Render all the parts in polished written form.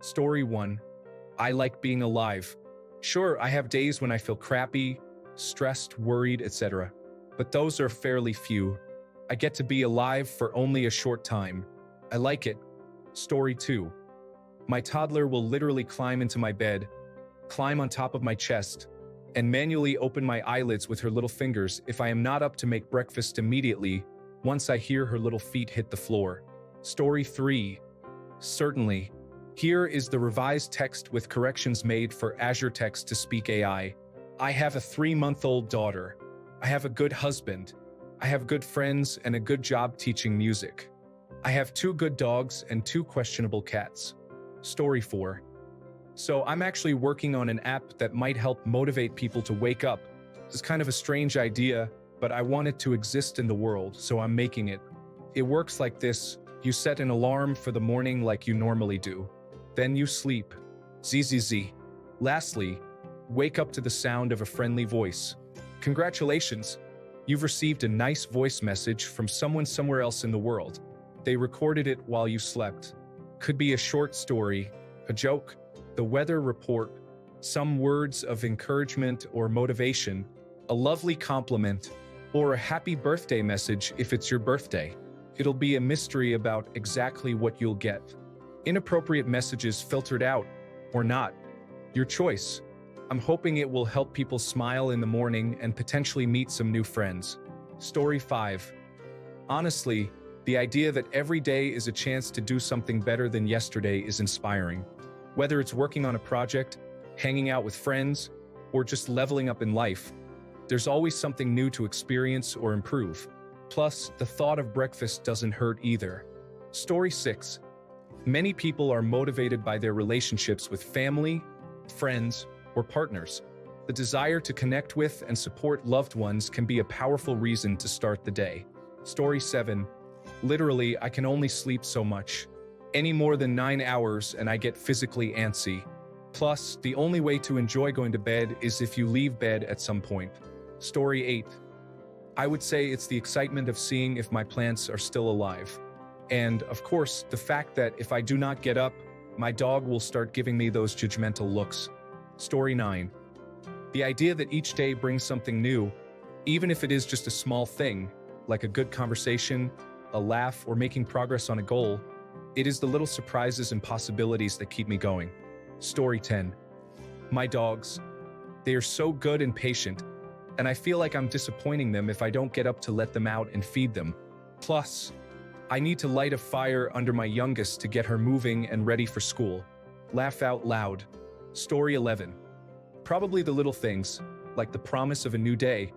Story 1. I like being alive. Sure, I have days when I feel crappy, stressed, worried, etc. But those are fairly few. I get to be alive for only a short time. I like it. Story 2. My toddler will literally climb into my bed, climb on top of my chest, and manually open my eyelids with her little fingers if I am not up to make breakfast immediately once I hear her little feet hit the floor. Story 3. Certainly. Here is the revised text with corrections made for Azure Text-to-Speak AI. I have a 3-month-old daughter. I have a good husband. I have good friends and a good job teaching music. I have 2 good dogs and 2 questionable cats. Story 4. So I'm actually working on an app that might help motivate people to wake up. It's kind of a strange idea, but I want it to exist in the world, so I'm making it. It works like this. You set an alarm for the morning like you normally do. Then you sleep. ZZZ. Lastly, wake up to the sound of a friendly voice. Congratulations! You've received a nice voice message from someone somewhere else in the world. They recorded it while you slept. Could be a short story, a joke, the weather report, some words of encouragement or motivation, a lovely compliment, or a happy birthday message if it's your birthday. It'll be a mystery about exactly what you'll get. Inappropriate messages filtered out, or not. Your choice. I'm hoping it will help people smile in the morning and potentially meet some new friends. Story 5. Honestly, the idea that every day is a chance to do something better than yesterday is inspiring. Whether it's working on a project, hanging out with friends, or just leveling up in life, there's always something new to experience or improve. Plus, the thought of breakfast doesn't hurt either. Story 6. Many people are motivated by their relationships with family, friends, or partners. The desire to connect with and support loved ones can be a powerful reason to start the day. Story 7. Literally, I can only sleep so much. Any more than 9 hours and I get physically antsy. Plus, the only way to enjoy going to bed is if you leave bed at some point. Story 8. I would say it's the excitement of seeing if my plants are still alive. And, of course, the fact that if I do not get up, my dog will start giving me those judgmental looks. Story 9. The idea that each day brings something new, even if it is just a small thing, like a good conversation, a laugh, or making progress on a goal, it is the little surprises and possibilities that keep me going. Story 10. My dogs. They are so good and patient, and I feel like I'm disappointing them if I don't get up to let them out and feed them. Plus, I need to light a fire under my youngest to get her moving and ready for school. Laugh out loud. Story 11. Probably the little things, like the promise of a new day,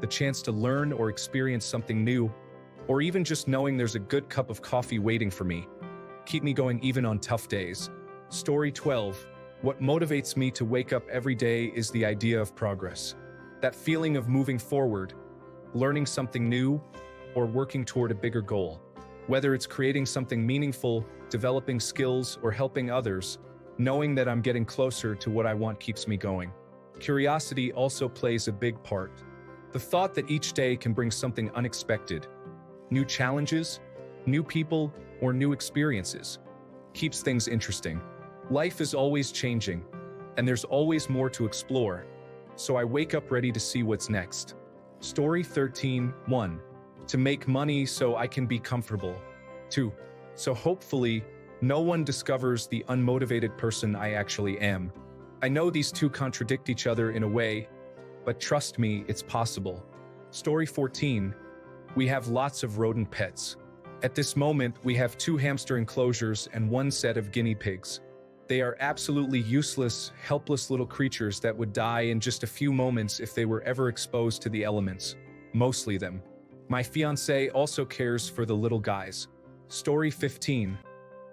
the chance to learn or experience something new, or even just knowing there's a good cup of coffee waiting for me, keep me going even on tough days. Story 12. What motivates me to wake up every day is the idea of progress. That feeling of moving forward, learning something new, or working toward a bigger goal. Whether it's creating something meaningful, developing skills, or helping others, knowing that I'm getting closer to what I want keeps me going. Curiosity also plays a big part. The thought that each day can bring something unexpected, new challenges, new people, or new experiences, keeps things interesting. Life is always changing, and there's always more to explore, so I wake up ready to see what's next. Story 13. 1. To make money so I can be comfortable. 2. So hopefully, no one discovers the unmotivated person I actually am. I know these two contradict each other in a way, but trust me, it's possible. Story 14. We have lots of rodent pets. At this moment, we have 2 hamster enclosures and 1 set of guinea pigs. They are absolutely useless, helpless little creatures that would die in just a few moments if they were ever exposed to the elements. Mostly them. My fiancé also cares for the little guys. Story 15.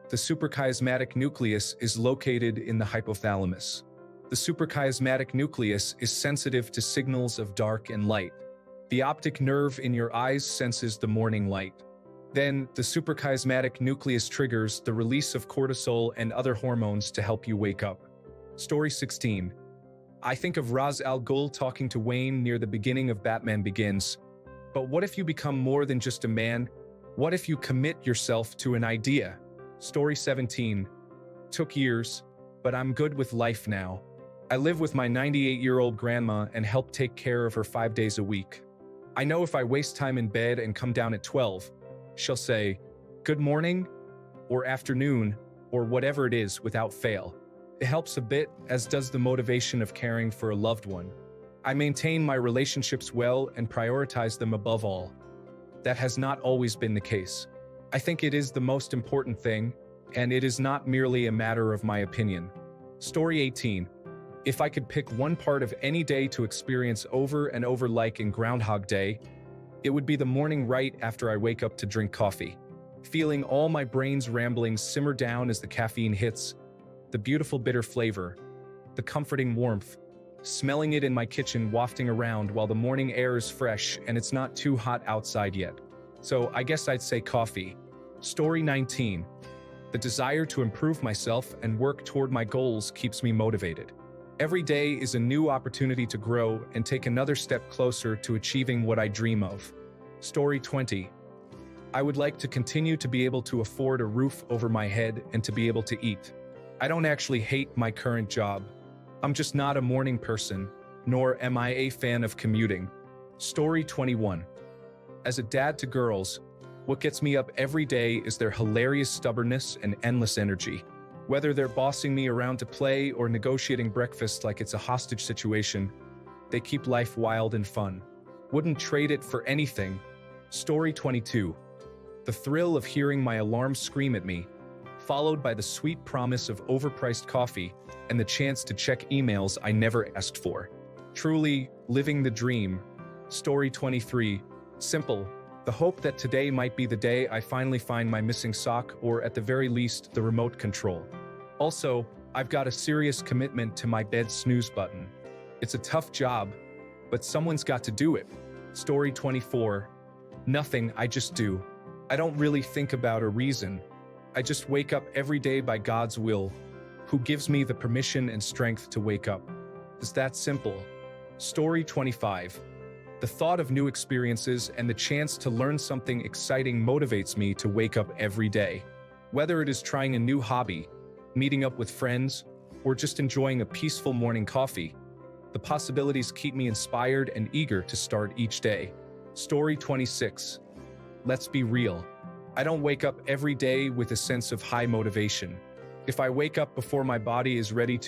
The suprachiasmatic nucleus is located in the hypothalamus. The suprachiasmatic nucleus is sensitive to signals of dark and light. The optic nerve in your eyes senses the morning light. Then, the suprachiasmatic nucleus triggers the release of cortisol and other hormones to help you wake up. Story 16. I think of Ra's al Ghul talking to Wayne near the beginning of Batman Begins. But what if you become more than just a man? What if you commit yourself to an idea? Story 17. Took years, but I'm good with life now. I live with my 98-year-old grandma and help take care of her 5 days a week. I know if I waste time in bed and come down at 12, she'll say, "Good morning," or "afternoon," or whatever it is without fail. It helps a bit, as does the motivation of caring for a loved one. I maintain my relationships well and prioritize them above all. That has not always been the case. I think it is the most important thing, and it is not merely a matter of my opinion. Story 18. If I could pick one part of any day to experience over and over like in Groundhog Day, it would be the morning right after I wake up to drink coffee. Feeling all my brain's ramblings simmer down as the caffeine hits, the beautiful bitter flavor, the comforting warmth, smelling it in my kitchen wafting around while the morning air is fresh and it's not too hot outside yet. So I guess I'd say coffee. Story 19. The desire to improve myself and work toward my goals keeps me motivated. Every day is a new opportunity to grow and take another step closer to achieving what I dream of. Story 20. I would like to continue to be able to afford a roof over my head and to be able to eat. I don't actually hate my current job. I'm just not a morning person, nor am I a fan of commuting. Story 21. As a dad to girls, what gets me up every day is their hilarious stubbornness and endless energy. Whether they're bossing me around to play or negotiating breakfast like it's a hostage situation, they keep life wild and fun. Wouldn't trade it for anything. Story 22. The thrill of hearing my alarm scream at me, followed by the sweet promise of overpriced coffee and the chance to check emails I never asked for. Truly, living the dream. Story 23. Simple. The hope that today might be the day I finally find my missing sock or at the very least the remote control. Also, I've got a serious commitment to my bed snooze button. It's a tough job, but someone's got to do it. Story 24. Nothing, I just do. I don't really think about a reason. I just wake up every day by God's will, who gives me the permission and strength to wake up. It's that simple. Story 25. The thought of new experiences and the chance to learn something exciting motivates me to wake up every day. Whether it is trying a new hobby, meeting up with friends, or just enjoying a peaceful morning coffee, the possibilities keep me inspired and eager to start each day. Story 26. Let's be real. I don't wake up every day with a sense of high motivation. If I wake up before my body is ready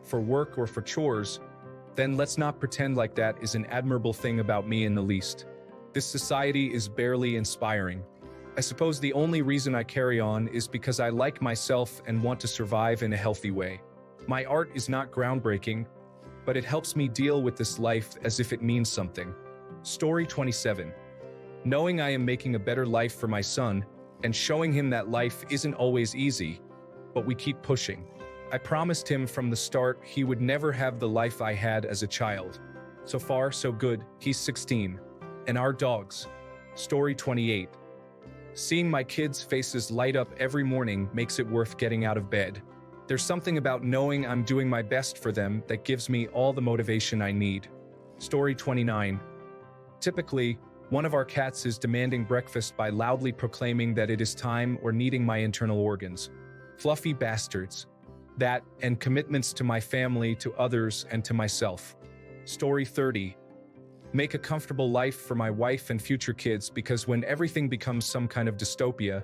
for work or for chores, then let's not pretend like that is an admirable thing about me in the least. This society is barely inspiring. I suppose the only reason I carry on is because I like myself and want to survive in a healthy way. My art is not groundbreaking, but it helps me deal with this life as if it means something. Story 27. Knowing I am making a better life for my son and showing him that life isn't always easy, but we keep pushing. I promised him from the start he would never have the life I had as a child. So far, so good. He's 16. And our dogs. Story 28. Seeing my kids' faces light up every morning makes it worth getting out of bed. There's something about knowing I'm doing my best for them that gives me all the motivation I need. Story 29. Typically, one of our cats is demanding breakfast by loudly proclaiming that it is time or needing my internal organs. Fluffy bastards. That and commitments to my family, to others, and to myself. Story 30. Make a comfortable life for my wife and future kids because when everything becomes some kind of dystopia,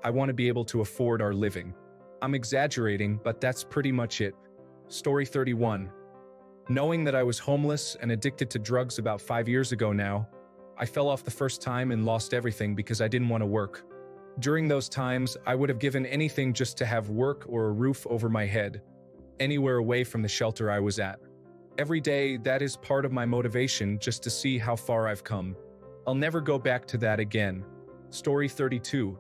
I want to be able to afford our living. I'm exaggerating, but that's pretty much it. Story 31. Knowing that I was homeless and addicted to drugs about 5 years ago now, I fell off the first time and lost everything because I didn't want to work. During those times, I would have given anything just to have work or a roof over my head, anywhere away from the shelter I was at. Every day, that is part of my motivation just to see how far I've come. I'll never go back to that again. Story 32.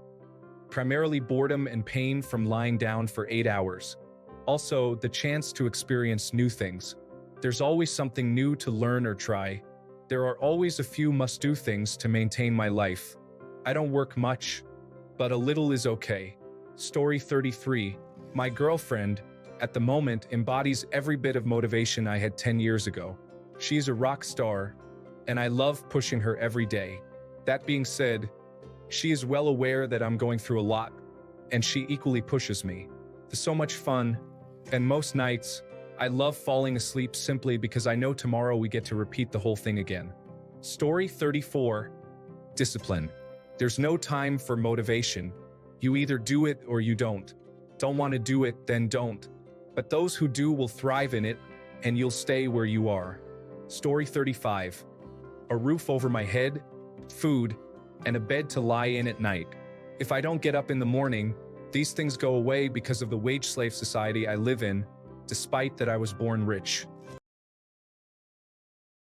Primarily boredom and pain from lying down for 8 hours. Also, the chance to experience new things. There's always something new to learn or try. There are always a few must-do things to maintain my life. I don't work much, but a little is okay. Story 33. My girlfriend, at the moment, embodies every bit of motivation I had 10 years ago. She's a rock star, and I love pushing her every day. That being said, she is well aware that I'm going through a lot, and she equally pushes me. so much fun, and most nights, I love falling asleep simply because I know tomorrow we get to repeat the whole thing again. Story 34. Discipline. There's no time for motivation. You either do it or you don't. Don't want to do it, then don't. But those who do will thrive in it, and you'll stay where you are. Story 35. A roof over my head, food, and a bed to lie in at night. If I don't get up in the morning, these things go away because of the wage slave society I live in, despite that I was born rich.